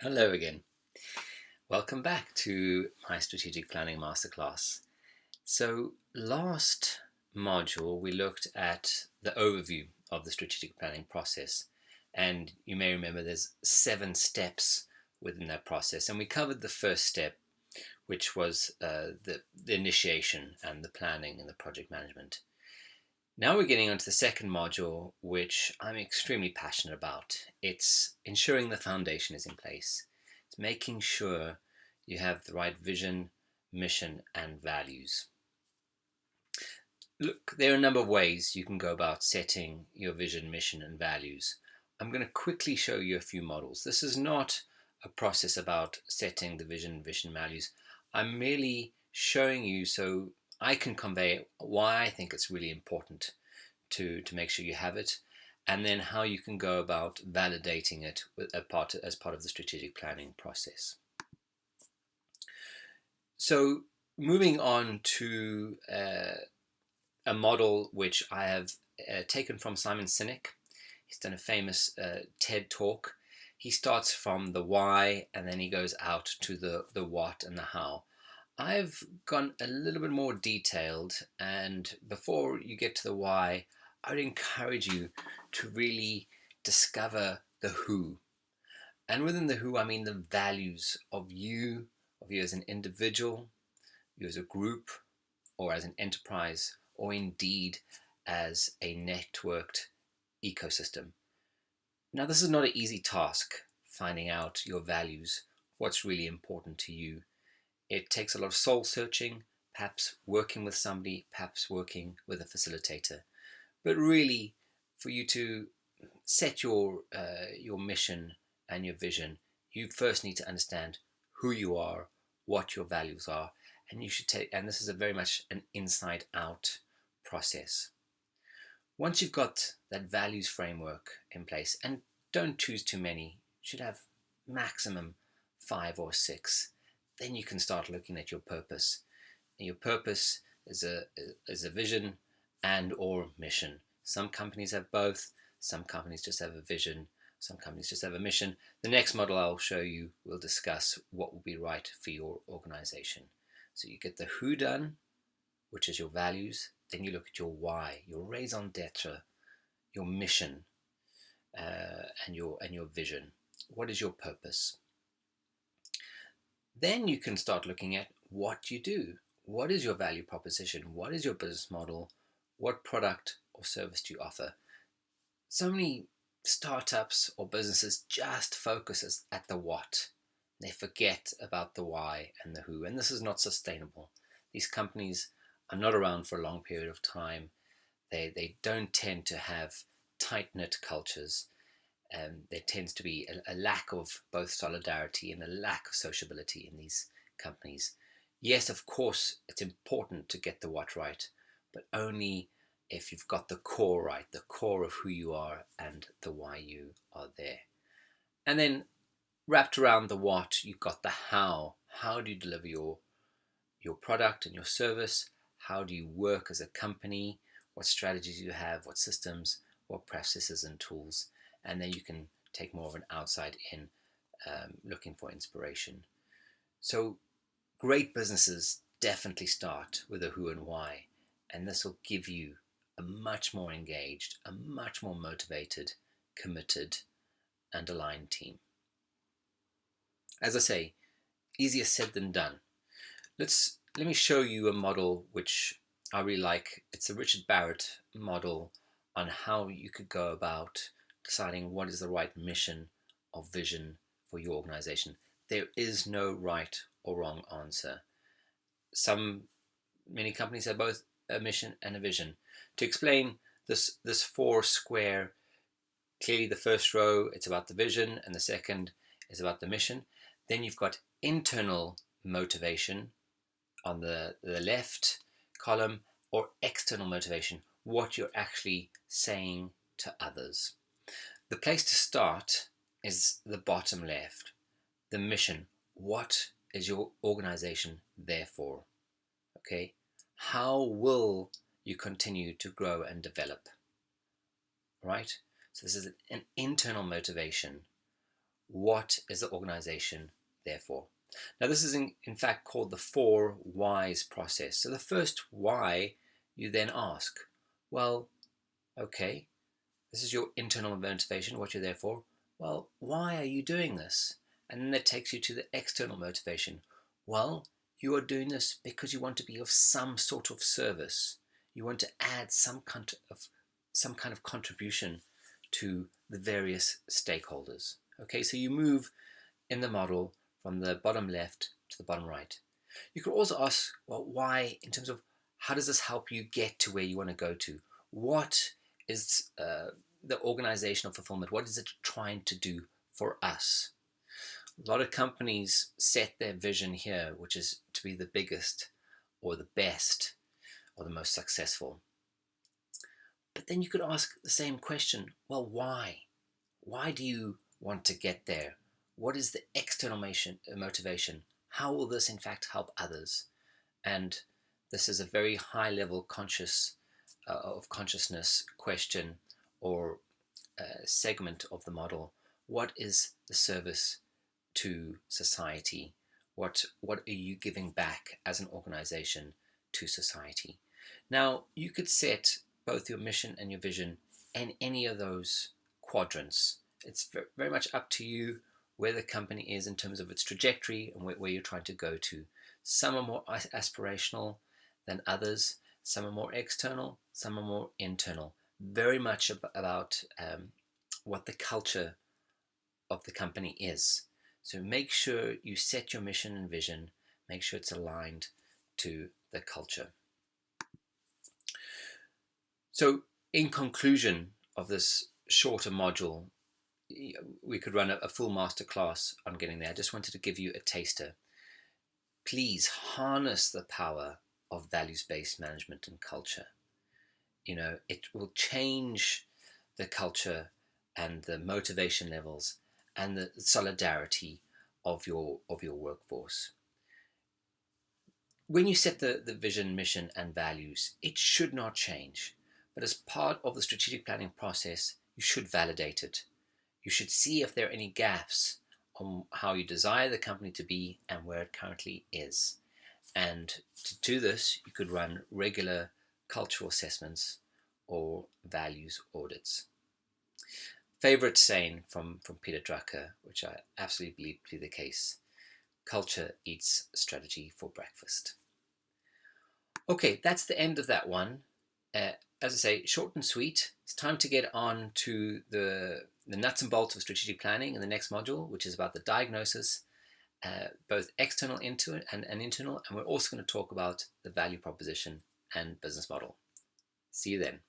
Hello again. Welcome back to my strategic planning masterclass. So, last module we looked at the overview of the strategic planning process, and you may remember there's 7 steps within that process, and we covered the first step, which was the initiation and the planning and the project management. Now we're getting onto the second module, which I'm extremely passionate about. It's ensuring the foundation is in place. It's making sure you have the right vision, mission, and values. Look, there are a number of ways you can go about setting your vision, mission, and values. I'm going to quickly show you a few models. This is not a process about setting the vision, values. I'm merely showing you so I can convey why I think it's really important to make sure you have it, and then how you can go about validating it as part of the strategic planning process. So moving on to a model which I have taken from Simon Sinek. He's done a famous TED talk. He starts from the why and then he goes out to the what and the how. I've gone a little bit more detailed, and before you get to the why, I would encourage you to really discover the who. And within the who, I mean the values of you as an individual, you as a group, or as an enterprise, or indeed as a networked ecosystem. Now, this is not an easy task, finding out your values, what's really important to you. It takes a lot of soul searching, perhaps working with somebody, perhaps working with a facilitator. But really, for you to set your mission and your vision, you first need to understand who you are, what your values are, and you should take. And this is a very much an inside-out process. Once you've got that values framework in place, and don't choose too many, you should have maximum 5 or 6. Then you can start looking at your purpose. And your purpose is a vision and or mission. Some companies have both. Some companies just have a vision. Some companies just have a mission. The next model I'll show you will discuss what will be right for your organization. So you get the who done, which is your values. Then you look at your why, your raison d'etre, your mission, and your vision. What is your purpose? Then you can start looking at what you do. What is your value proposition? What is your business model? What product or service do you offer? So many startups or businesses just focus at the what. They forget about the why and the who, and this is not sustainable. These companies are not around for a long period of time. They don't tend to have tight-knit cultures. There tends to be a lack of both solidarity and a lack of sociability in these companies. Yes, of course, it's important to get the what right, but only if you've got the core right, the core of who you are and the why you are there. And then wrapped around the what, you've got the how. How do you deliver your product and your service? How do you work as a company? What strategies do you have? What systems? What processes and tools? And then you can take more of an outside in looking for inspiration. So great businesses definitely start with a who and why, and this will give you a much more engaged, a much more motivated, committed, and aligned team. As I say, easier said than done. Let me show you a model which I really like. It's the Richard Barrett model on how you could go about deciding what is the right mission or vision for your organization. There is no right or wrong answer. Many companies have both a mission and a vision. To explain this 4 square, clearly the first row, it's about the vision, and the second is about the mission. Then you've got internal motivation on the left column, or external motivation, what you're actually saying to others. The place to start is the bottom left, the mission. What is your organization there for? Okay, how will you continue to grow and develop? Right? So this is an internal motivation. What is the organization there for? Now, this is in fact called the 4 whys process. So the first why, you then ask, well, okay, this is your internal motivation, what you're there for. Well, why are you doing this? And then that takes you to the external motivation. Well, you are doing this because you want to be of some sort of service. You want to add some kind of contribution to the various stakeholders. Okay, so you move in the model from the bottom left to the bottom right. You could also ask, well, why, in terms of how does this help you get to where you want to go to? What is the organizational fulfillment? What is it trying to do for us? A lot of companies set their vision here, which is to be the biggest or the best or the most successful. But then you could ask the same question, well, why? Why do you want to get there? What is the external motivation? How will this in fact help others? And this is a very high level of consciousness question or segment of the model. What is the service to society? What are you giving back as an organization to society? Now, you could set both your mission and your vision in any of those quadrants. It's very much up to you where the company is in terms of its trajectory and where you're trying to go to. Some are more aspirational than others. Some are more external. Some are more internal. Very much about what the culture of the company is. So make sure you set your mission and vision. Make sure it's aligned to the culture. So in conclusion of this shorter module, we could run a full masterclass on getting there. I just wanted to give you a taster. Please harness the power of values-based management and culture. It will change the culture and the motivation levels and the solidarity of your workforce. When you set the vision, mission, and values, it should not change. But as part of the strategic planning process, you should validate it. You should see if there are any gaps on how you desire the company to be and where it currently is. And to do this, you could run regular cultural assessments or values audits. Favorite saying from Peter Drucker, which I absolutely believe to be the case: culture eats strategy for breakfast. Okay, that's the end of that one. As I say, short and sweet. It's time to get on to the nuts and bolts of strategic planning in the next module, which is about the diagnosis, both external and internal. And we're also going to talk about the value proposition and business model. See you then.